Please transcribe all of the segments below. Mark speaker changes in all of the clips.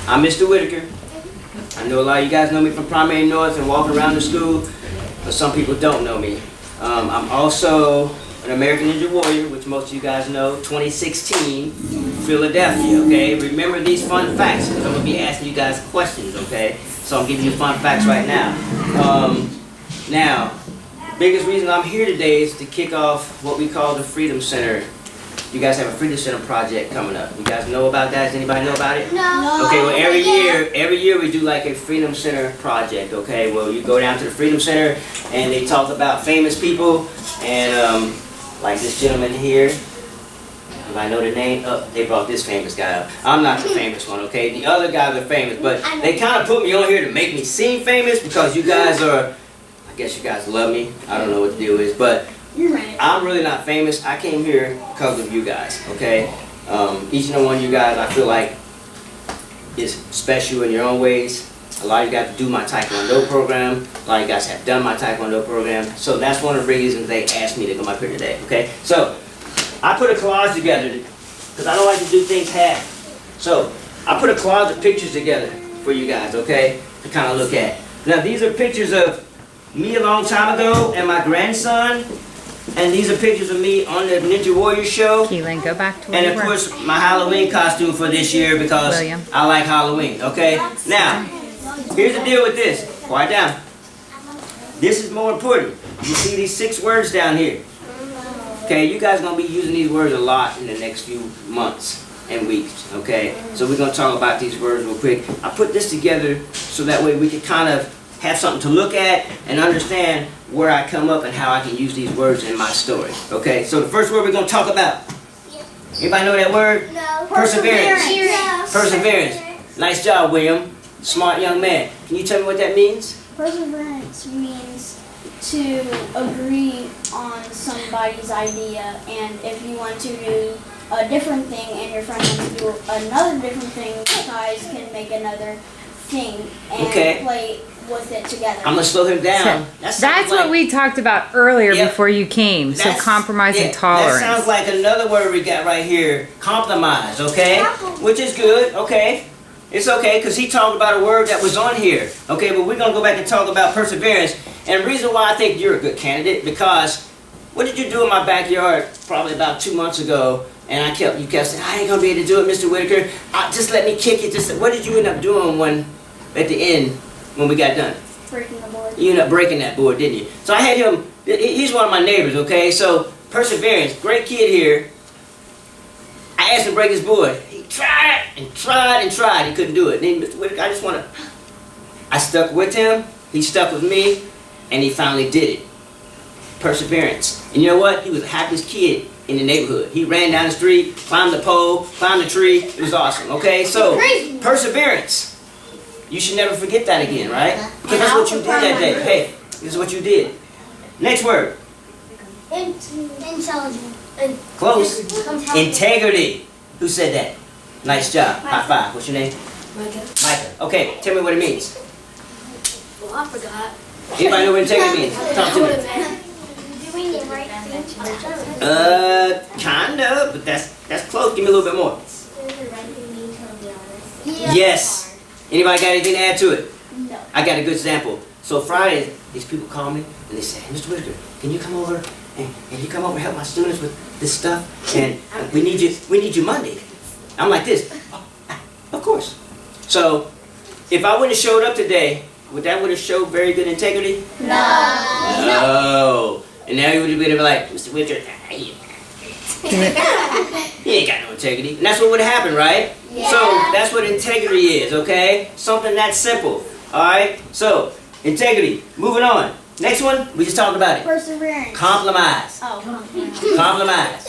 Speaker 1: I'm Mr. Whitaker. I know a lot of you guys know me from Primary North and walking around the school, but some people don't know me. I'm also an American Ninja Warrior, which most of you guys know, 2016, Philadelphia, okay? Remember these fun facts, because I'm going to be asking you guys questions, okay? So I'm giving you fun facts right now. Now, biggest reason I'm here today is to kick off what we call the Freedom Center. You guys have a Freedom Center project coming up. You guys know about that? Does anybody know about it?
Speaker 2: No.
Speaker 1: Okay, well every year we do like a Freedom Center project, okay? Well, you go down to the Freedom Center and they talk about famous people and like this gentleman here. If I know the name, they brought this famous guy up. I'm not the famous one, okay? The other guys are famous, but they kind of put me on here to make me seem famous because you guys are, I guess you guys love me. I don't know what the deal is, but I'm really not famous. I came here because of you guys, okay? Each and every one of you guys, I feel like is special in your own ways. A lot of you guys do my Taekwondo program. A lot of you guys have done my Taekwondo program. So that's one of the reasons they asked me to come up here today, okay? So I put a collage together because I don't like to do things half. So I put a collage of pictures together for you guys, okay? To kind of look at. Now these are pictures of me a long time ago and my grandson. And these are pictures of me on the Ninja Warrior show.
Speaker 3: Keelan, go back to where
Speaker 1: and
Speaker 3: you
Speaker 1: of
Speaker 3: were.
Speaker 1: course my Halloween costume for this year because
Speaker 3: William.
Speaker 1: I like Halloween, okay? Now, here's the deal with this. Quiet down. This is more important. You see these 6 words down here. Okay, you guys are going to be using these words a lot in the next few months and weeks, okay? So we're going to talk about these words real quick. I put this together so that way we can kind of have something to look at and understand where I come up and how I can use these words in my story. Okay, so the first word we're going to talk about. Anybody know that word?
Speaker 2: No.
Speaker 1: Perseverance. Perseverance. Nice job, William. Smart young man. Can you tell me what that means?
Speaker 4: Perseverance means to agree on somebody's idea, and if you want to do a different thing and your friend wants to do another different thing, you guys can make another thing and play with it together.
Speaker 1: I'm going to slow him down.
Speaker 3: So, that's what we talked about earlier before you came. So compromise and tolerance.
Speaker 1: That sounds like another word we got right here. Compromise, okay? Which is good, okay? It's okay, because he talked about a word that was on here. Okay, but we're going to go back and talk about perseverance. And the reason why I think you're a good candidate, because what did you do in my backyard probably about 2 months ago? And you kept saying, I ain't going to be able to do it, Mr. Whitaker. Just let me kick it. What did you end up doing at the end when we got done?
Speaker 4: Breaking the board.
Speaker 1: You ended up breaking that board, didn't you? So I had him, he's one of my neighbors, okay? So, perseverance, great kid here. I asked him to break his board. He tried and tried and tried. He couldn't do it. Then, Mr. Whitaker, I stuck with him, he stuck with me, and he finally did it. Perseverance. And you know what? He was the happiest kid in the neighborhood. He ran down the street, climbed the pole, climbed the tree. It was awesome, okay? So, perseverance. You should never forget that again, right? Because that's what you did that day. Hey, this is what you did. Next word.
Speaker 2: Intelligent.
Speaker 1: Close. Integrity. Who said that? Nice job. High five. What's your name? Micah. Okay, tell me what it means.
Speaker 2: Well, I forgot.
Speaker 1: Anybody know what integrity means? Talk to me.
Speaker 2: Doing the right thing.
Speaker 1: Kinda, but that's close. Give me a little bit more. Yes. Anybody got anything to add to it?
Speaker 4: No.
Speaker 1: I got a good example. So Friday, these people call me and they say, hey, Mr. Whitaker, can you come over and you come over and help my students with this stuff? And we need you Monday. I'm like this. Oh, of course. So if I wouldn't have showed up today, would have showed very good integrity?
Speaker 4: No.
Speaker 1: No. And now you would have been like, Mr. Whitaker, he ain't got no integrity. And that's what would have happened, right?
Speaker 2: Yeah.
Speaker 1: So that's what integrity is, okay? Something that simple. Alright? So, integrity. Moving on. Next one, we just talked about it.
Speaker 4: Perseverance.
Speaker 1: Compromise.
Speaker 4: Oh.
Speaker 1: Compromise.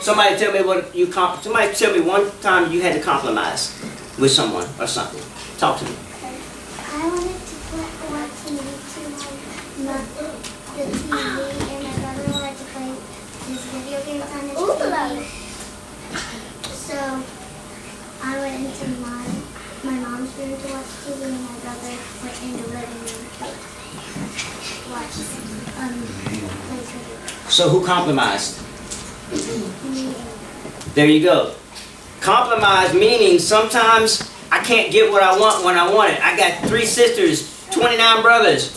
Speaker 1: Somebody tell me one time you had to compromise with someone or something. Talk to me.
Speaker 2: I wanted to watch TV to the TV, and my brother wanted to play his video games on his TV. So I went into my mom's room to watch TV, and my brother went in the living room to watch play TV.
Speaker 1: So who compromised? There you go. Compromise meaning sometimes I I can't get what I want when I want it. I got 3 sisters, 29 brothers.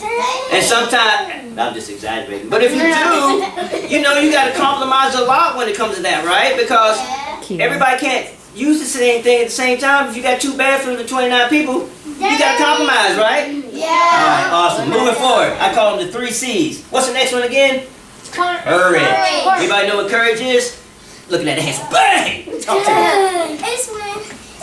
Speaker 1: And sometimes, I'm just exaggerating. But if you do, you know, you got to compromise a lot when it comes to that, right? Because everybody can't use the same thing at the same time. If you got 2 bathrooms and 29 people, you got to compromise, right?
Speaker 2: Yeah.
Speaker 1: All right, awesome. Moving forward, I call them the 3 C's. What's the next one again? Courage. Anybody know what courage is? Looking at the hands. Bang! Talk to me.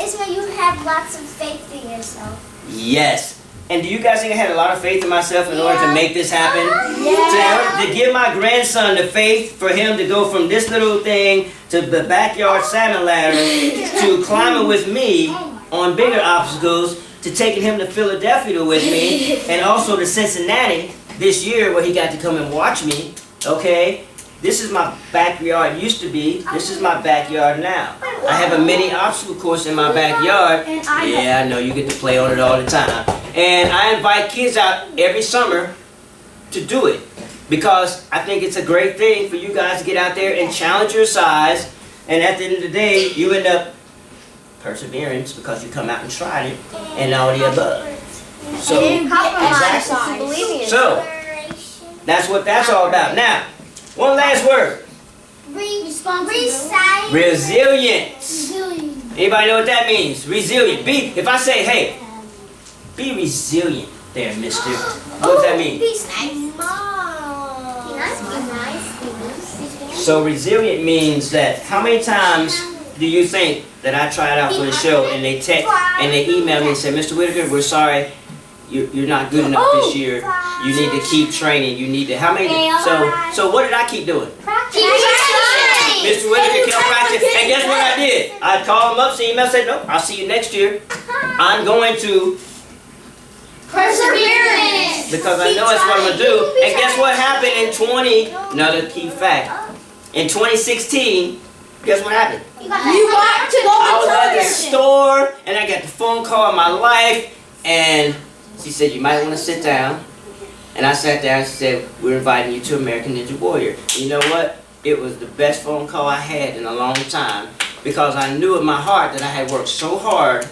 Speaker 2: It's when you have lots of faith in yourself.
Speaker 1: Yes. And do you guys think I had a lot of faith in myself in order to make this happen?
Speaker 2: Yeah.
Speaker 1: To give my grandson the faith for him to go from this little thing to the backyard salmon ladder to climbing with me on bigger obstacles, to taking him to Philadelphia with me, and also to Cincinnati this year where he got to come and watch me, okay? This is my backyard used to be. This is my backyard now. I have a mini obstacle course in my backyard. Yeah, I know, you get to play on it all the time. And I invite kids out every summer to do it because I think it's a great thing for you guys to get out there and challenge your size. And at the end of the day, you end up perseverance because you come out and tried it and all the above. So, exactly. So, that's what that's all about. Now, one last word. Resilience. Anybody know what that means? Resilient. If I say, hey, be resilient there, mister. What does that mean? So resilient means that how many times do you think that I tried out for the show and they text and they email me and say, Mr. Whitaker, we're sorry, you're not good enough this year. You need to keep training. You need to, how many, so what did I keep doing? Mr. Whitaker kept practicing. And guess what I did? I called him up, sent email, said, no, I'll see you next year. I'm going to
Speaker 2: Perseverance.
Speaker 1: because I know that's what I'm going to do. And guess what happened in another key fact. In 2016, guess what happened?
Speaker 4: You got to go
Speaker 1: I was at the store and I got the phone call of my life and she said, you might want to sit down. And I sat down and she said, we're inviting you to American Ninja Warrior. And you know what? It was the best phone call I had in a long time because I knew in my heart that I had worked so hard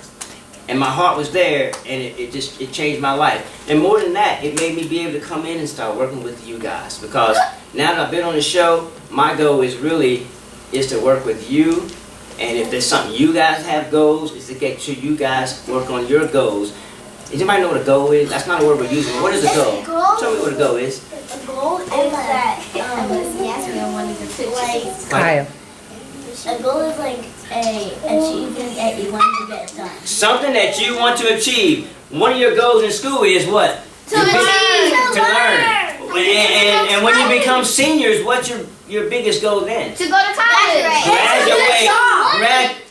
Speaker 1: and my heart was there and it changed my life. And more than that, it made me be able to come in and start working with you guys because now that I've been on the show, my goal is to work with you. And if there's something you guys have goals, is to get sure you guys work on your goals. Does anybody know what a goal is? That's not a word we're using. What is a goal? Tell me what a goal is.
Speaker 2: A goal is that,
Speaker 3: Kyle.
Speaker 2: a goal is like a achievement that you want to get done.
Speaker 1: Something that you want to achieve. One of your goals in school is what?
Speaker 2: To learn.
Speaker 1: And when you become seniors, what's your biggest goal then?
Speaker 2: To go to college.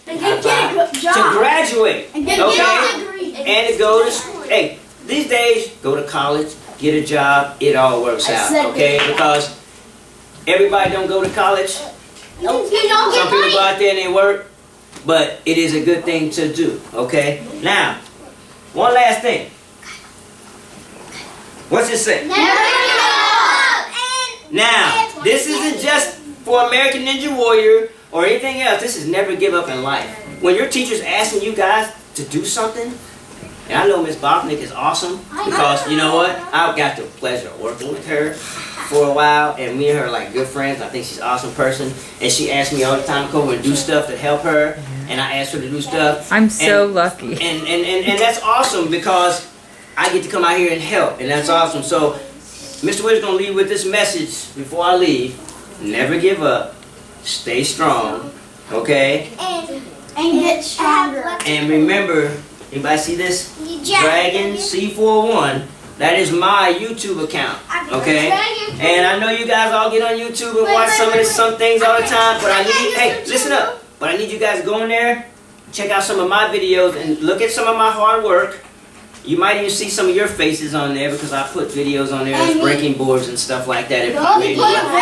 Speaker 1: To graduate. Okay? And to go to, hey, these days, go to college, get a job, it all works out, okay? Because everybody don't go to college. Some people go out there and they work, but it is a good thing to do, okay? Now, one last thing. What's it say?
Speaker 2: Never give up.
Speaker 1: Now, this isn't just for American Ninja Warrior or anything else. This is never give up in life. When your teacher's asking you guys to do something, and I know Miss Bosnick is awesome because, you know what? I got the pleasure of working with her for a while, and me and her are like good friends. I think she's an awesome person, and she asks me all the time to come over and do stuff to help her, and I ask her to do stuff.
Speaker 3: I'm so lucky.
Speaker 1: And that's awesome because I get to come out here and help, and that's awesome. So, Mr. Whitaker's going to leave with this message before I leave. Never give up. Stay strong. Okay?
Speaker 4: And get stronger.
Speaker 1: And remember, anybody see this? Dragon C41. That is my YouTube account. Okay? And I know you guys all get on YouTube and watch some things all the time, but I need, hey, listen up. But I need you guys to go in there, check out some of my videos, and look at some of my hard work. You might even see some of your faces on there because I put videos on there as breaking boards and stuff like that. So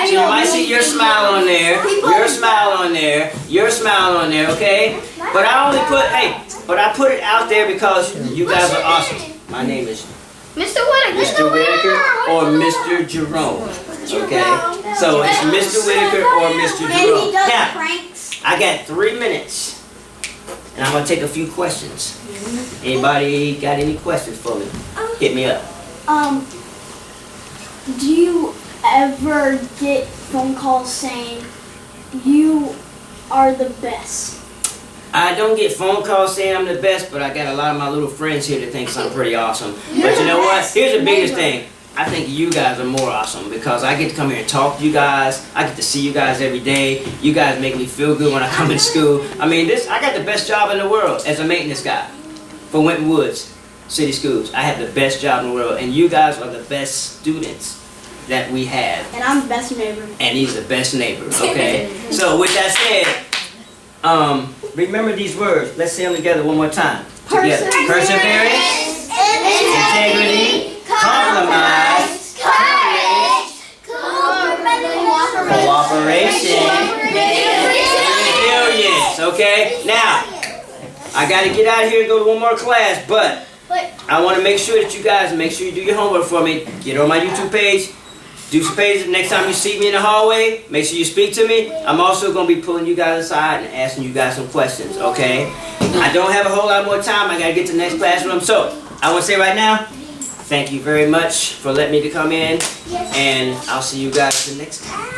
Speaker 1: you might see your smile on there, your smile on there, your smile on there, okay? But I only put, but I put it out there because you guys are awesome. My name is
Speaker 2: Mr. Whitaker.
Speaker 1: Mr. Whitaker or Mr. Jerome, okay? So it's Mr. Whitaker or Mr. Jerome. Now, I got 3 minutes, and I'm going to take a few questions. Anybody got any questions for me? Hit me up.
Speaker 4: Do you ever get phone calls saying you are the best?
Speaker 1: I don't get phone calls saying I'm the best, but I got a lot of my little friends here that thinks I'm pretty awesome. But you know what? Here's the biggest thing. I think you guys are more awesome because I get to come here and talk to you guys. I get to see you guys every day. You guys make me feel good when I come to school. I mean, I got the best job in the world as a maintenance guy for Winton Woods City Schools. I have the best job in the world, and you guys are the best students that we have.
Speaker 4: And I'm the best neighbor.
Speaker 1: And he's the best neighbor, okay? So with that said, remember these words. Let's say them together one more time. Together. Perseverance, integrity, compromise, courage, cooperation, resilience, okay? Now, I gotta get out of here and go to one more class, but I want to make sure that you guys make sure you do your homework for me. Get on my YouTube page. Do some pages. Next time you see me in the hallway, make sure you speak to me. I'm also going to be pulling you guys aside and asking you guys some questions, okay? I don't have a whole lot more time. I got to get to the next classroom. So, I want to say right now, thank you very much for letting me to come in. And I'll see you guys the next time.